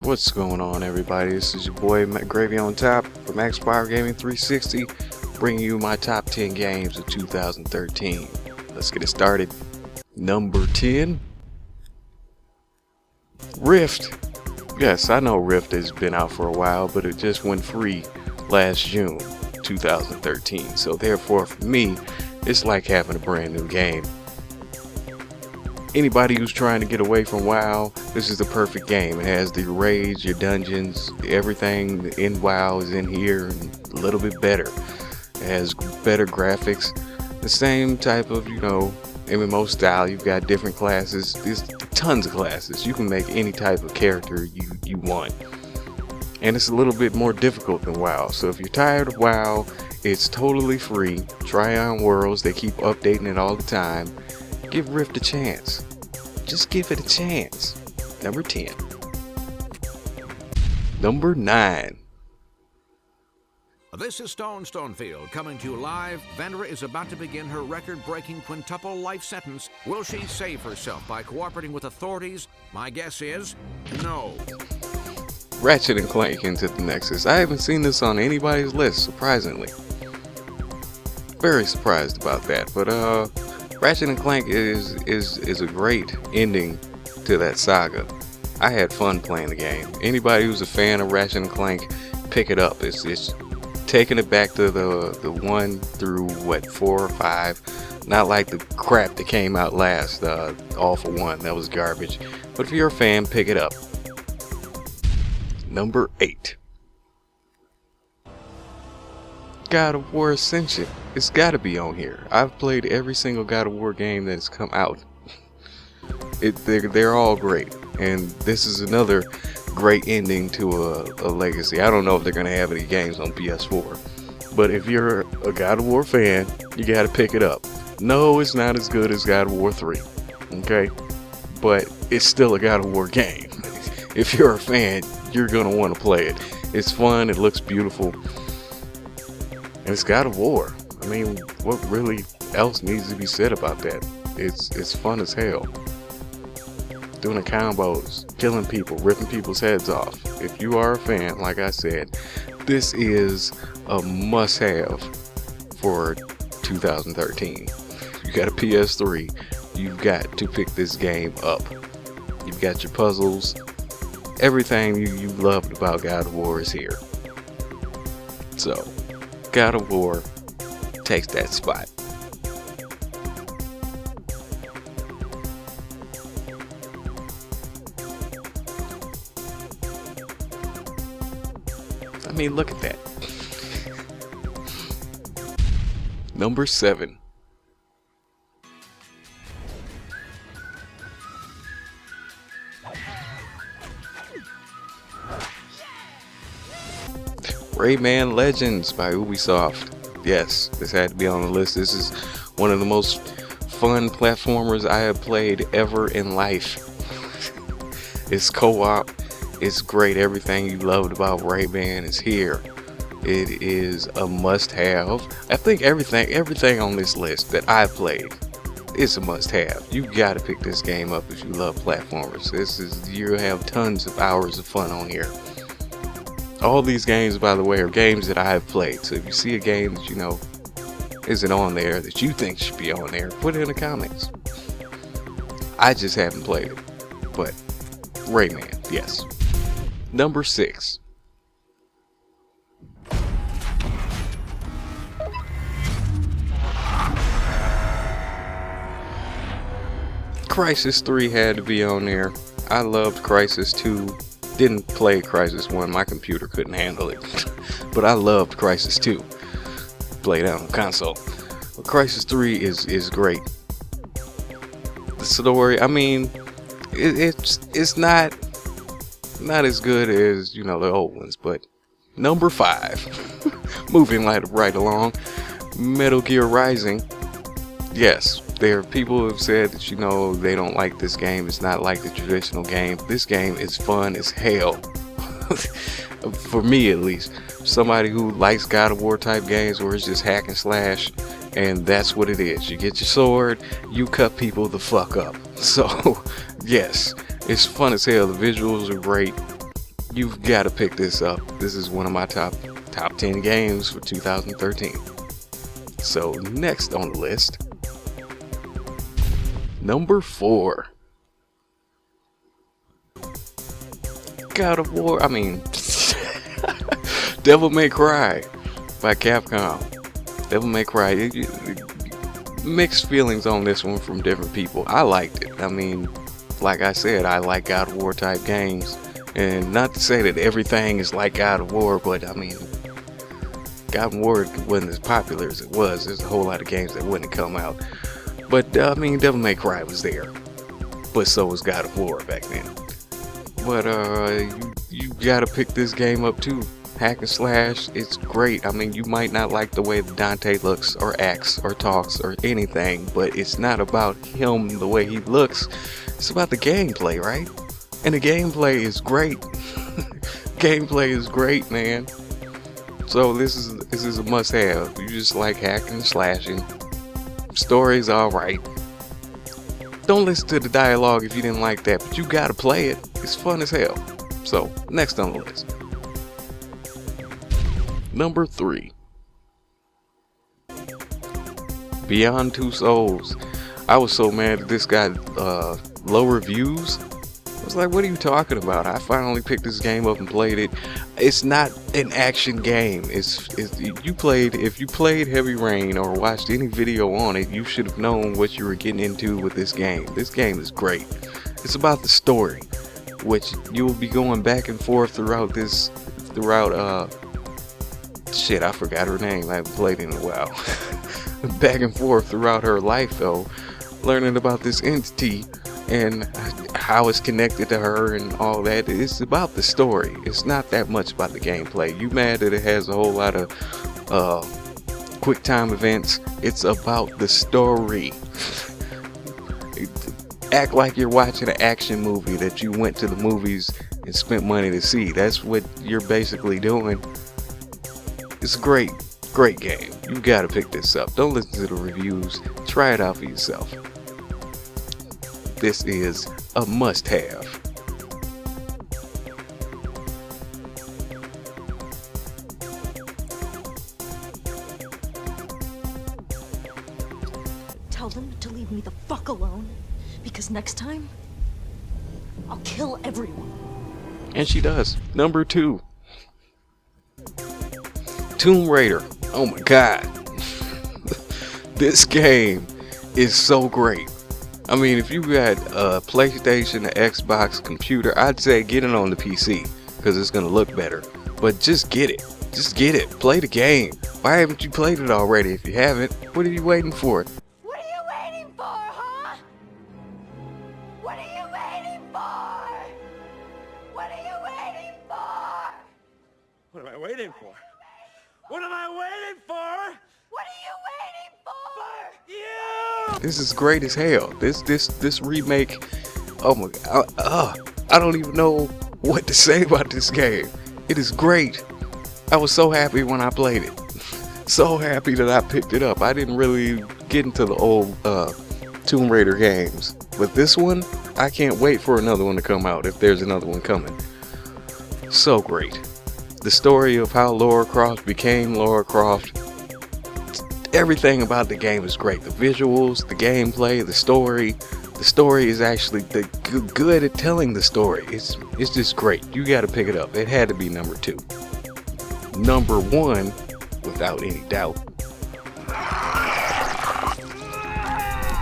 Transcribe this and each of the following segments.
What's going on, everybody? This is your boy Gravy on Top from Xbox Gaming 360, bringing you my top 10 games of 2013. Let's get it started. Number 10, Rift. Yes, I know Rift has been out for a while, but it just went free last June 2013. So therefore, for me, it's like having a brand new game. Anybody who's trying to get away from WoW, this is the perfect game. It has the raids, your dungeons, everything in WoW is in here and a little bit better. It has better graphics, the same type of, MMO style. You've got different classes. There's tons of classes. You can make any type of character you want. And it's a little bit more difficult than WoW. So if you're tired of WoW, it's totally free. Try on Worlds, they keep updating it all the time. Give Rift a chance. Just give it a chance. Number 10. Number 9. This is Stone Stonefield coming to you live. Vendra is about to begin her record-breaking quintuple life sentence. Will she save herself by cooperating with authorities? My guess is no. Ratchet and Clank Into the Nexus. I haven't seen this on anybody's list, surprisingly. Very surprised about that, but Ratchet and Clank is a great ending to that saga. I had fun playing the game. Anybody who's a fan of Ratchet and Clank, pick it up. It's taking it back to the 1 through 4 or 5. Not like the crap that came out last, All for One. That was garbage. But if you're a fan, pick it up. Number 8. God of War Ascension. It's gotta be on here. I've played every single God of War game that's come out. They're all great, and this is another great ending to a legacy. I don't know if they're gonna have any games on PS4, but if you're a God of War fan, you gotta pick it up. No, it's not as good as God of War 3, okay? But it's still a God of War game. If you're a fan, you're gonna want to play it. It's fun, it looks beautiful, and it's God of War. I mean, what really else needs to be said about that? It's fun as hell. Doing the combos, killing people, ripping people's heads off. If you are a fan, like I said, this is a must-have for 2013. If you got a PS3, you've got to pick this game up. You've got your puzzles. Everything you loved about God of War is here. So, God of War takes that spot. I mean, look at that. Number 7. Rayman Legends by Ubisoft. Yes, this had to be on the list. This is one of the most fun platformers I have played ever in life. It's co-op. It's great. Everything you loved about Rayman is here. It is a must-have. I think everything on this list that I've played is a must-have. You got to pick this game up if you love platformers. You'll have tons of hours of fun on here. All these games, by the way, are games that I have played. So if you see a game that isn't on there, that you think should be on there, put it in the comments. I just haven't played it. But Rayman, yes. Number 6. Crysis 3 had to be on there. I loved Crysis 2. Didn't play Crysis 1, my computer couldn't handle it. But I loved Crysis 2. Played out on console. But Crysis 3 is great. The story, I mean, it's not as good as, the old ones, but number 5. Moving right along. Metal Gear Rising. Yes, there are people who have said that, they don't like this game. It's not like the traditional game. This game is fun as hell. For me, at least. Somebody who likes God of War type games where it's just hack and slash, and that's what it is. You get your sword, you cut people the fuck up. So, yes, it's fun as hell. The visuals are great. You've got to pick this up. This is one of my top 10 games for 2013. So next on the list, number 4. God of War, Devil May Cry by Capcom. Devil May Cry, mixed feelings on this one from different people. I liked it. Like I said, I like God of War type games. And not to say that everything is like God of War, but God of War wasn't as popular as it was. There's a whole lot of games that wouldn't come out. But Devil May Cry was there. But so was God of War back then. But you gotta pick this game up too. Hack and slash, it's great. You might not like the way Dante looks or acts or talks or anything, but it's not about him the way he looks. It's about the gameplay, right? And the gameplay is great. Gameplay is great, man. So this is a must-have. You just like hacking and slashing. Story's alright. Don't listen to the dialogue if you didn't like that, but you gotta play it. It's fun as hell. So, next on the list. Number 3. Beyond Two Souls. I was so mad that this got low reviews. I was like, what are you talking about? I finally picked this game up and played it. It's not an action game. If you played Heavy Rain or watched any video on it, you should have known what you were getting into with this game. This game is great. It's about the story, which you will be going back and forth throughout shit, I forgot her name. I haven't played in a while. Back and forth throughout her life, though, learning about this entity and how it's connected to her and all that. It's about the story. It's not that much about the gameplay. You mad that it has a whole lot of quick time events? It's about the story. Act like you're watching an action movie that you went to the movies and spent money to see. That's what you're basically doing. It's a great game. You gotta pick this up. Don't listen to the reviews. Try it out for yourself. This is a must-have. Tell them to leave me the fuck alone, because next time, I'll kill everyone. And she does. Number 2. Tomb Raider. Oh my god. This game is so great. If you got a PlayStation, an Xbox, computer, I'd say get it on the PC because it's gonna look better. But just get it. Just get it. Play the game. Why haven't you played it already? If you haven't, what are you waiting for? What are you waiting for, huh? What are you waiting for? What are you waiting for? What am I waiting for? What am I waiting for? What are you waiting for? You! This is great as hell. This remake. Oh my god. I don't even know what to say about this game. It is great. I was so happy when I played it. So happy that I picked it up. I didn't really get into the old Tomb Raider games, but this one, I can't wait for another one to come out if there's another one coming. So great. The story of how Lara Croft became Lara Croft. Everything about the game is great. The visuals, the gameplay, the story. The story is actually good at telling the story. It's just great. You got to pick it up. It had to be number 2. Number 1, without any doubt,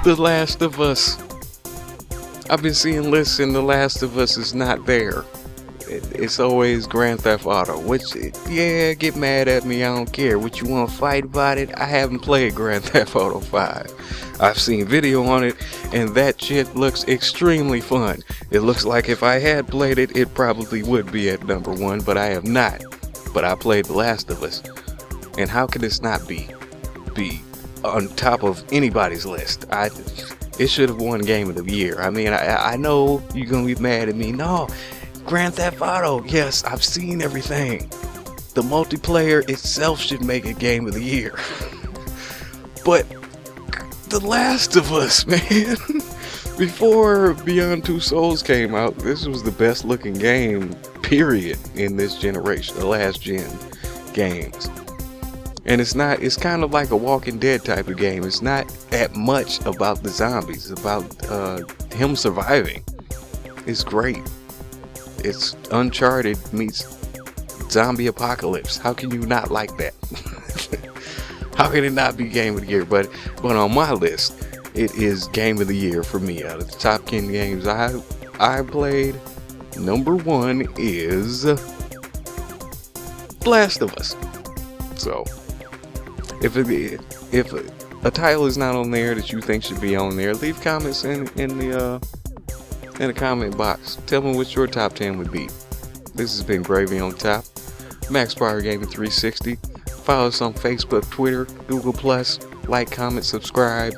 The Last of Us. I've been seeing lists and The Last of Us is not there. It's always Grand Theft Auto, which, yeah, get mad at me, I don't care. What you want to fight about it? I haven't played Grand Theft Auto 5. I've seen video on it, and that shit looks extremely fun. It looks like if I had played it, it probably would be at number 1, but I have not. But I played The Last of Us, and how can this not be on top of anybody's list? It should have won Game of the Year. I know you're gonna be mad at me. No, Grand Theft Auto, yes, I've seen everything. The multiplayer itself should make it Game of the Year. But The Last of Us, man. Before Beyond Two Souls came out, this was the best looking game period, in this generation, the last gen games. And it's kind of like a Walking Dead type of game. It's not that much about the zombies, it's about him surviving. It's great. It's Uncharted meets zombie apocalypse. How can you not like that? How can it not be game of the year? But on my list, it is game of the year for me. Out of the top 10 games I played, number 1 is Last of Us. So if a title is not on there that you think should be on there, leave comments in the comment box. Tell me what your top 10 would be. This has been Gravy on Top, Max Power Gaming 360. Follow us on Facebook, Twitter, Google+. Like, comment, subscribe.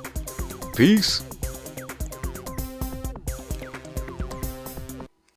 Peace.